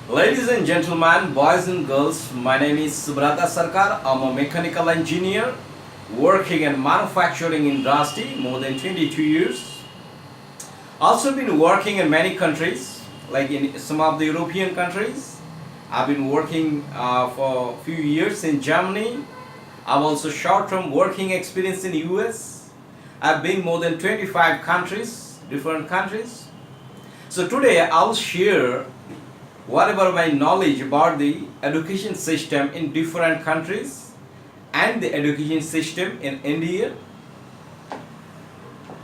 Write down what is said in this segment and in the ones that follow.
Ladies and gentlemen, boys and girls, my name is Subrata Sarker. I'm a mechanical engineer working in manufacturing industry more than 22 years. Also been working in many countries, like in some of the European countries. I've been working for a few years in Germany. I've also short-term working experience in US. I've been more than 25 countries, different countries. So today I'll share whatever my knowledge about the education system in different countries and the education system in India.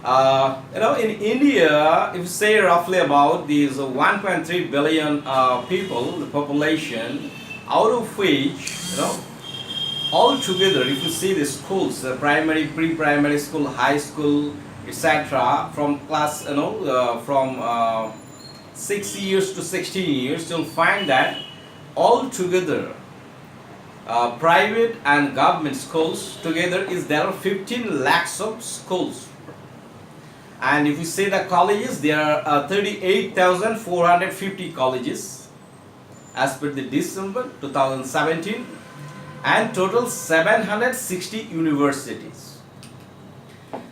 In India, if you say roughly about these 1.3 billion people, the population, out of which, all together, if you see the schools, primary, pre-primary school, high school, etc., from class, from 6 years to 16 years, you'll find that all together, private and government schools together is there are 15 lakhs of schools. And if you say the colleges, there are 38,450 colleges as per the December 2017, and total 760 universities.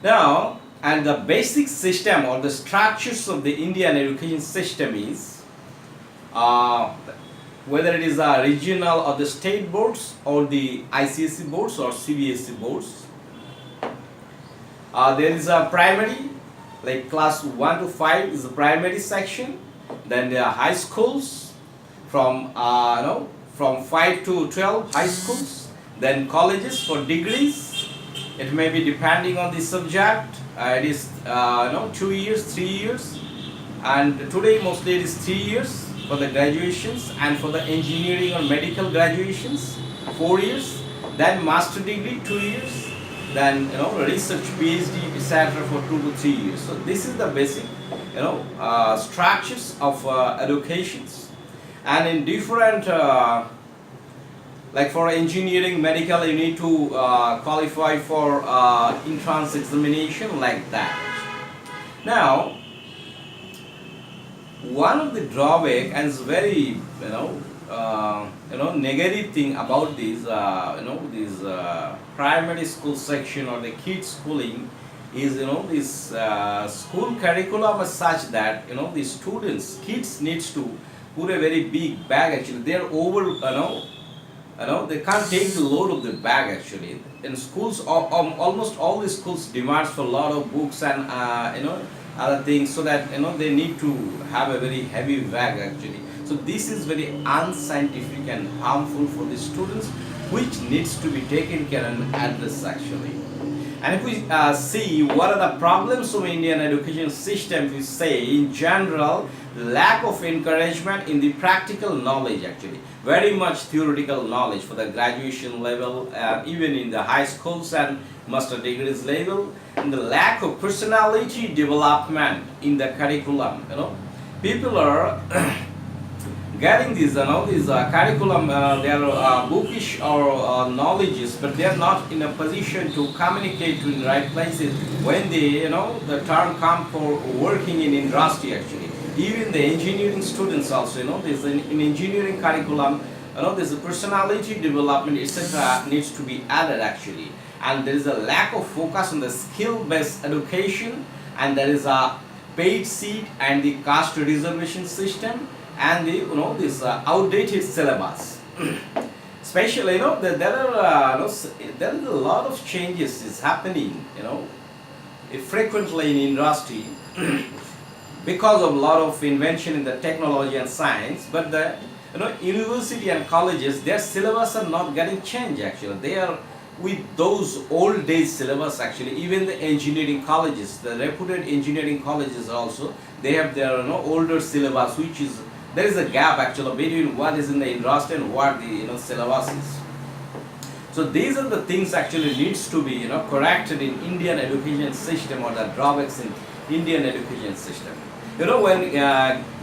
Now, and the basic system or the structures of the Indian education system is whether it is a regional or the state boards or the ICSE boards or CBSE boards. There is a primary, like class 1 to 5 is the primary section. Then there are high schools from from 5 to 12 high schools. Then colleges for degrees. It may be depending on the subject. It is 2 years, 3 years, and today mostly it is 3 years for the graduations, and for the engineering or medical graduations 4 years. Then master degree 2 years. Then research PhD etc. for 2 to 3 years. So this is the basic structures of educations, and in different like for engineering, medical, you need to qualify for entrance examination like that. Now, one of the drawback and is very negative thing about this this primary school section or the kids schooling is this school curriculum is such that the students kids needs to put a very big bag. Actually they are over they can't take the load of the bag actually. In schools, almost all the schools demands for a lot of books and other things, so that they need to have a very heavy bag actually. So this is very unscientific and harmful for the students, which needs to be taken care and addressed actually. And if we see what are the problems of Indian education system, we say in general, lack of encouragement in the practical knowledge actually. Very much theoretical knowledge for the graduation level, even in the high schools and master degrees level, and the lack of personality development in the curriculum. People are getting these curriculum, they are bookish or knowledges, but they are not in a position to communicate to the right places when they the turn come for working in industry actually. Even the engineering students also, there's in engineering curriculum, there's a personality development etc. needs to be added actually, and there is a lack of focus on the skill-based education, and there is a paid seat and the caste reservation system, and the this outdated syllabus. Especially there are there is a lot of changes is happening frequently in industry because of a lot of invention in the technology and science. But the university and colleges, their syllabus are not getting changed actually. They are with those old days syllabus actually. Even the engineering colleges, the reputed engineering colleges also, they have their older syllabus, which is there is a gap actually between what is in the industry and what the syllabus is. So these are the things actually needs to be corrected in Indian education system, or the drawbacks in Indian education system. When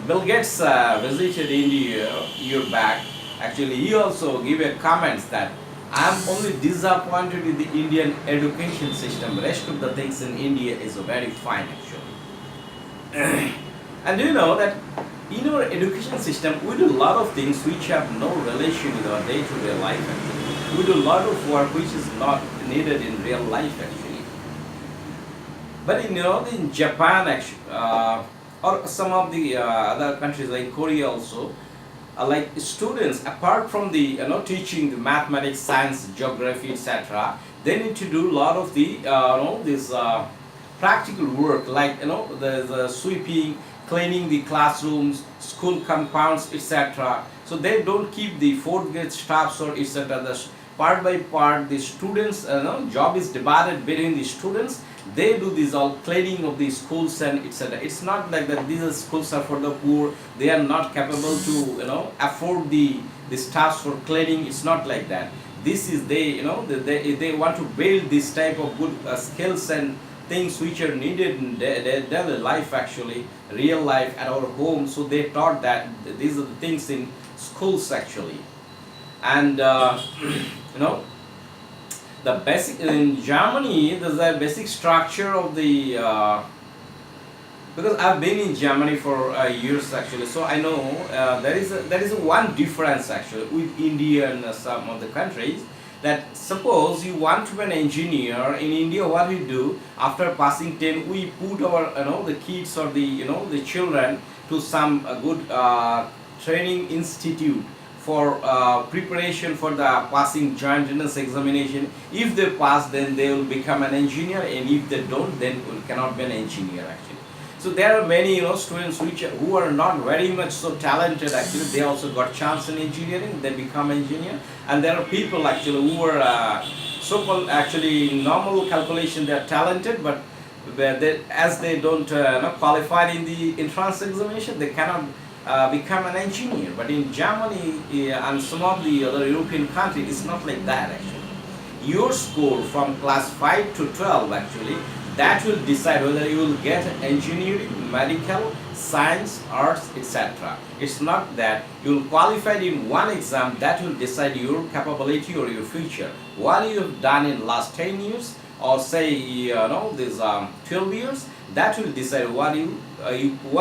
Bill Gates visited India a year back, actually he also gave a comments that I am only disappointed with the Indian education system. Rest of the things in India is very fine actually. And do you know that In our education system, we do a lot of things which have no relation with our day-to-day life. Actually, we do a lot of work which is not needed in real life. Actually, but in Japan, actually, or some of the other countries like Korea also, like students, apart from the teaching the mathematics, science, geography, etc., they need to do a lot of the this practical work, like the sweeping, cleaning the classrooms, school compounds, etc. So they don't keep the fourth grade staffs or etc. Part by part, the students job is divided between the students. They do this all cleaning of the schools and etc. It's not like that these schools are for the poor, they are not capable to afford the staffs for cleaning. It's not like that. This is they want to build this type of good skills and things which are needed in their daily life, actually real life at our home. So they taught that these are the things in schools actually. And you know the basic in Germany, there's a basic structure of the because I've been in Germany for years actually, so I know there is one difference actually with India and some of the countries. That suppose you want to be an engineer in India, what we do after passing 10, we put our the kids or the children to some good training institute for preparation for the passing joint entrance examination. If they pass, then they will become an engineer, and if they don't, then cannot be an engineer actually. So there are many students who are not very much so talented actually. They also got chance in engineering. They become engineer, and there are people actually who are so-called actually in normal calculation they are talented, but as they don't qualify in the entrance examination, they cannot become an engineer. But in Germany and some of the other European countries, it's not like that actually. Your score from class 5 to 12 actually, that will decide whether you will get engineering, medical, science, arts, etc. It's not that you will qualify in one exam that will decide your capability or your future. What you have done in last 10 years or say these 12 years, that will decide what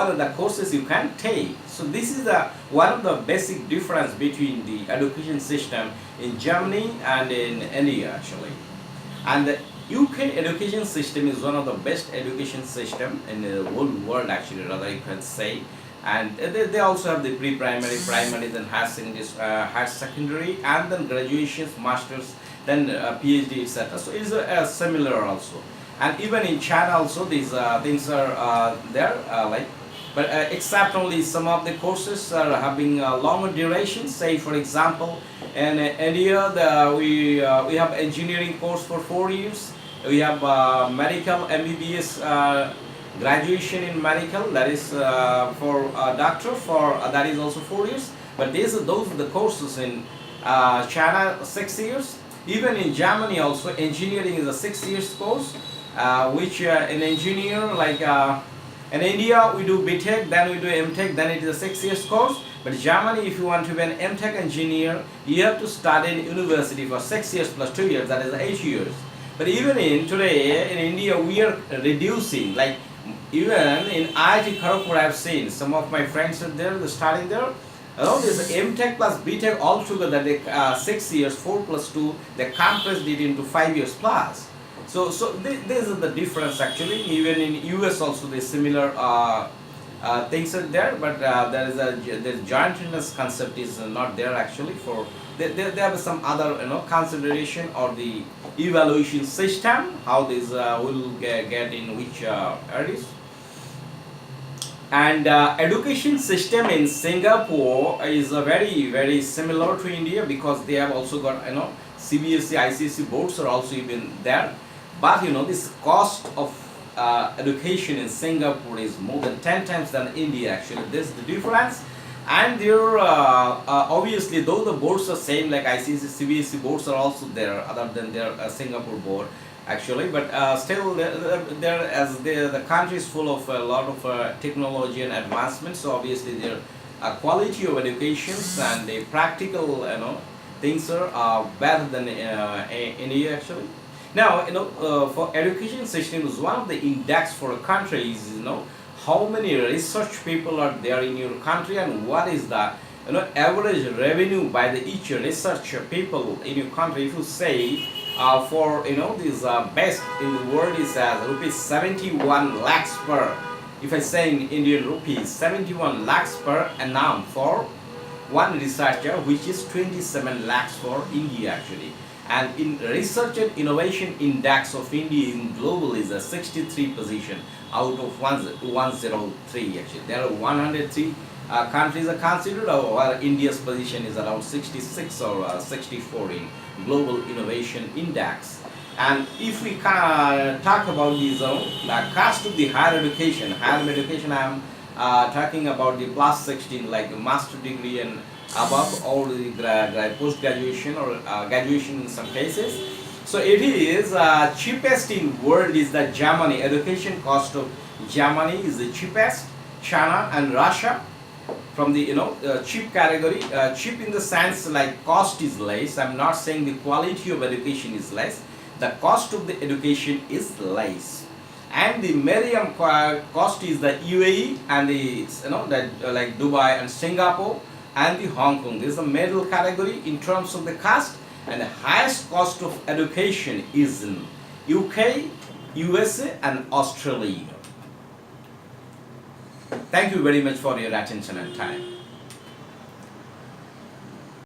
are the courses you can take. So this is one of the basic difference between the education system in Germany and in India actually. And the UK education system is one of the best education system in the whole world actually, rather you can say. And they also have the pre-primary, primary, then higher secondary, and then graduations, masters, then PhD, etc. So it's similar also. And even in China also these things are there, but except only some of the courses are having longer duration. Say for example, in India we have engineering course for 4 years. We have medical MBBS graduation in medical, that is for a doctor, for that is also 4 years. But those are the courses in China 6 years. Even in Germany also engineering is a 6 years course, which an engineer like in India we do BTech, then we do MTech, then it is a 6 years course. But Germany, if you want to be an MTech engineer, you have to study in university for 6 years plus 2 years, that is 8 years. But even in today in India we are reducing, like even in IIT Kharagpur I have seen some of my friends are there, they're studying there. This MTech plus BTech all together, they 6 years, 4 plus 2, they compressed it into 5 years plus. So this is the difference actually. Even in US also the similar things are there, but the joint entrance concept is not there actually. For there have some other consideration or the evaluation system, how this will get in which areas. And education system in Singapore is very similar to India, because they have also got CBSE, ICSE boards are also even there. But this cost of education in Singapore is more than 10 times than India actually. This is the difference. And there obviously though the boards are same, like ICSE, CBSE boards are also there other than their Singapore board actually, but still there as the country is full of a lot of technology and advancement, so obviously their quality of educations and the practical things are better than India actually. Now for education systems, one of the index for a country is how many research people are there in your country, and what is the average revenue by the each research people in your country. If you say for this best in the world is rupees 71 lakhs per, if I say in Indian rupees, 71 lakhs per annum for one researcher, which is 27 lakhs for India actually. And in research and innovation index of India in global is a 63 position out of 103 actually. There are 103 countries are considered, while India's position is around 66 or 64 in global innovation index. And if we talk about this, the cost of the higher education, I am talking about the plus 16 like master degree and above, or the post graduation or graduation in some cases. So it is cheapest in world is the Germany. Education cost of Germany is the cheapest. China and Russia from the cheap category. Cheap in the sense like cost is less. I'm not saying the quality of education is less. The cost of the education is less. And the medium cost is the UAE and the like Dubai and Singapore and the Hong Kong. This is the middle category in terms of the cost, and the highest cost of education is in UK, USA and Australia. Thank you very much for your attention and time.